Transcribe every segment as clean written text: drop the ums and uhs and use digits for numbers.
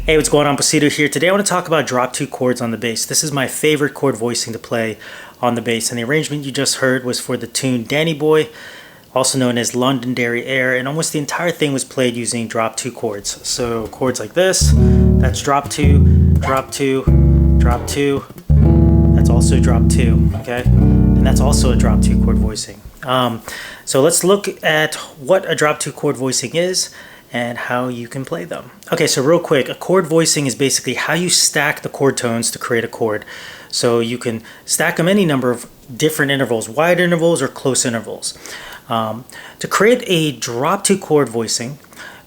Hey, what's going on? Posido here. Today I want to talk about drop two chords on the bass. This is my favorite chord voicing to play on the bass, and the arrangement you just heard was for the tune Danny Boy, also known as Londonderry Air, and almost the entire thing was played using drop two chords. So chords like this, that's drop two, drop two, drop two, that's also drop two, okay? And that's also a drop two chord voicing. So let's look at what a drop two chord voicing is and how you can play them. Okay, so real quick, a chord voicing is basically how you stack the chord tones to create a chord. So you can stack them any number of different intervals, wide intervals or close intervals. To create a drop two chord voicing,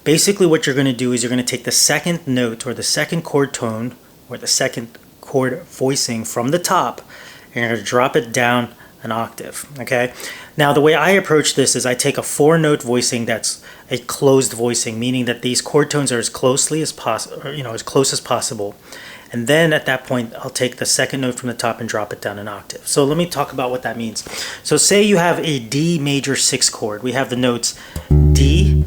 basically what you're going to do is you're going to take the second note or the second chord tone or the second chord voicing from the top and you're going to drop it down an octave. Okay, now the way I approach this is I take a 4-note voicing that's a closed voicing, meaning that these chord tones are as closely as possible, as close as possible, and then at that point I'll take the second note from the top and drop it down an octave. So let me talk about what that means. So say you have a D major 6 chord. We have the notes D,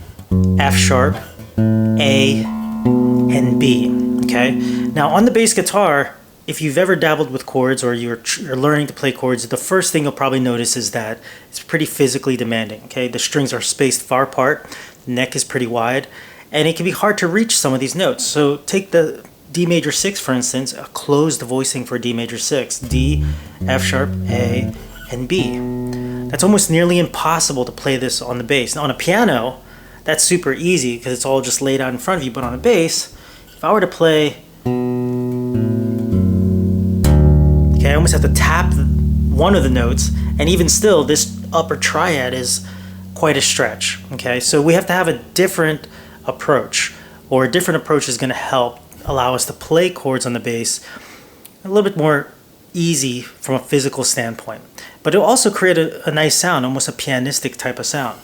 F sharp, A, and B. Okay, now on the bass guitar, if you've ever dabbled with chords or you're learning to play chords, the first thing you'll probably notice is that it's pretty physically demanding. Okay, the strings are spaced far apart, the neck is pretty wide, and it can be hard to reach some of these notes. So take the D major 6 for instance, a closed voicing for D major 6, D, F sharp, A, and B. That's almost nearly impossible to play this on the bass. Now on a piano, that's super easy because it's all just laid out in front of you, but on a bass, if I were to play, I almost have to tap one of the notes, and even still this upper triad is quite a stretch. Okay, so we have to have a different approach, or a different approach is going to help allow us to play chords on the bass a little bit more easy from a physical standpoint, but it'll also create a nice sound, almost a pianistic type of sound.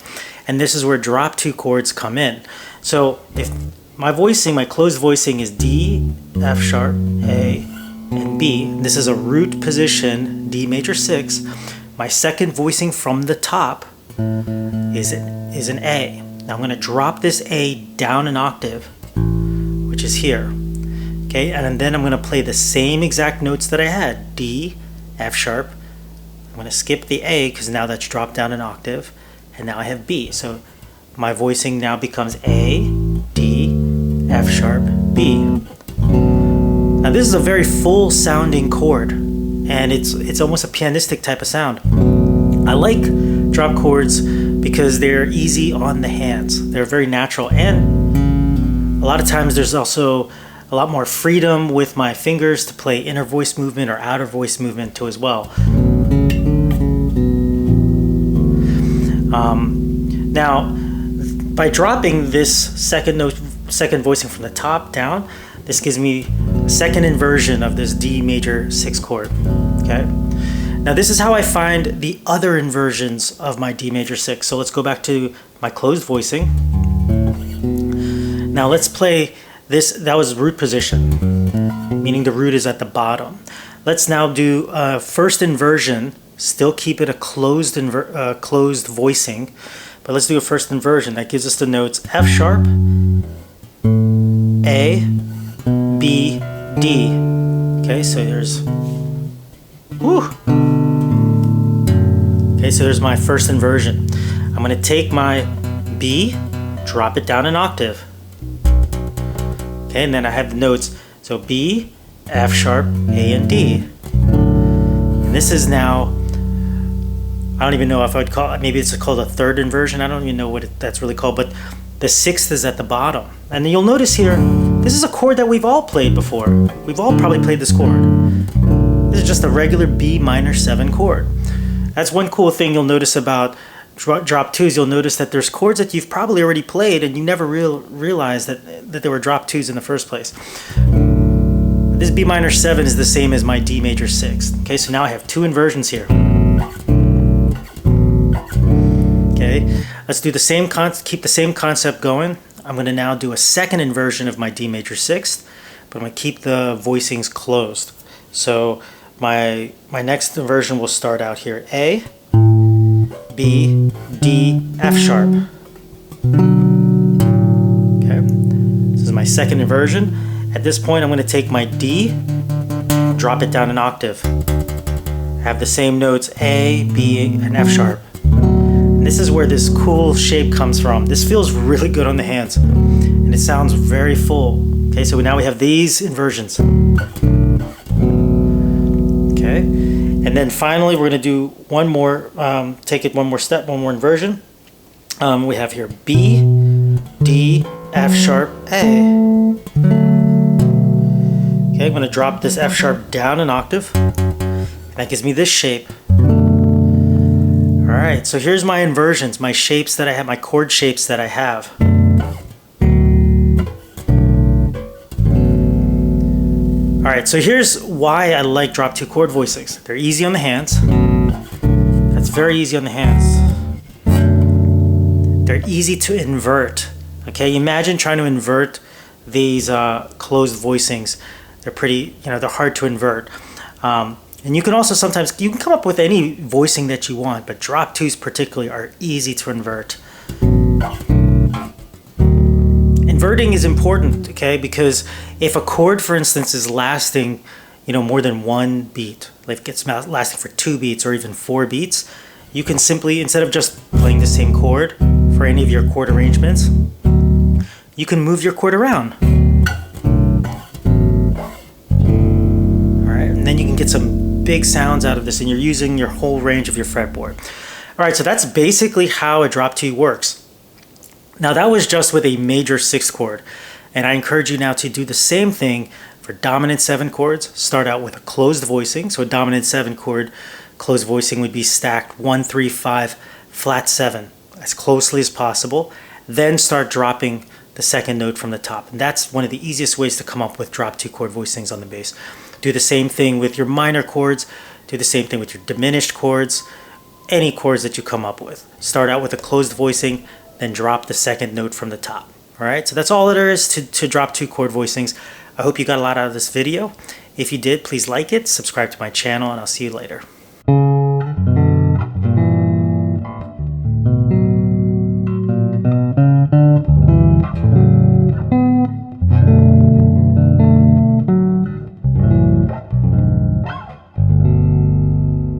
And this is where drop two chords come in. So if my voicing, my closed voicing is D, F sharp, A, and B. This is a root position, D major 6. My second voicing from the top is an A. Now I'm going to drop this A down an octave, which is here. Okay, and then I'm going to play the same exact notes that I had, D, F sharp. I'm going to skip the A because now that's dropped down an octave, and now I have B. So my voicing now becomes A, D, F sharp, B. Now this is a very full sounding chord, and it's almost a pianistic type of sound. I like drop chords because they're easy on the hands. They're very natural, and a lot of times there's also a lot more freedom with my fingers to play inner voice movement or outer voice movement too as well. Now by dropping this second voicing from the top down, this gives me a second inversion of this D major 6 chord. Okay, now this is how I find the other inversions of my D major 6. So let's go back to my closed voicing. Now let's play this. That was root position, meaning the root is at the bottom. Let's now do a first inversion, still keep it a closed voicing, but let's do a first inversion. That gives us the notes F sharp, A, B, D. Okay, so there's, okay, so there's my first inversion. I'm going to take my B, drop it down an octave. Okay, and then I have the notes, so B, F sharp, A, and D. And this is now, I don't even know if I would call it, maybe it's called a third inversion. I don't even know what that's really called, but the 6th is at the bottom. And you'll notice here, this is a chord that we've all played before. We've all probably played this chord. This is just a regular B minor 7 chord. That's one cool thing you'll notice about drop twos. You'll notice that there's chords that you've probably already played and you never realized that they were drop twos in the first place. This B minor 7 is the same as my D major 6. Okay, so now I have 2 inversions here. Okay, let's do the same keep the same concept going. I'm going to now do a second inversion of my D major 6th, but I'm going to keep the voicings closed. So my next inversion will start out here, A, B, D, F sharp. Okay, this is my second inversion. At this point, I'm going to take my D, drop it down an octave. I have the same notes A, B, and F sharp. And this is where this cool shape comes from. This feels really good on the hands, and it sounds very full. Okay, so now we have these inversions. Okay, and then finally we're going to do one more, take it one more step, one more inversion. We have here B, D, F sharp, A. Okay, I'm going to drop this F sharp down an octave. That gives me this shape. Alright, so here's my inversions, my shapes that I have, my chord shapes that I have. Alright, so here's why I like drop 2 chord voicings. They're easy on the hands. That's very easy on the hands. They're easy to invert. Okay, imagine trying to invert these closed voicings. They're pretty, they're hard to invert. And you can also sometimes, you can come up with any voicing that you want, but drop 2s particularly are easy to invert. Inverting is important, okay, because if a chord, for instance, is lasting, more than 1 beat, like it's lasting for 2 beats or even 4 beats, you can simply, instead of just playing the same chord for any of your chord arrangements, you can move your chord around. Alright, and then you can get some big sounds out of this, and you're using your whole range of your fretboard. Alright, so that's basically how a drop 2 works. Now that was just with a major 6th chord, and I encourage you now to do the same thing for dominant 7 chords. Start out with a closed voicing. So a dominant 7 chord closed voicing would be stacked 1, 3, 5, flat 7 as closely as possible. Then start dropping the second note from the top. And that's one of the easiest ways to come up with drop 2 chord voicings on the bass. Do the same thing with your minor chords. Do the same thing with your diminished chords. Any chords that you come up with. Start out with a closed voicing, then drop the second note from the top. Alright, so that's all there is to drop 2 chord voicings. I hope you got a lot out of this video. If you did, please like it, subscribe to my channel, and I'll see you later.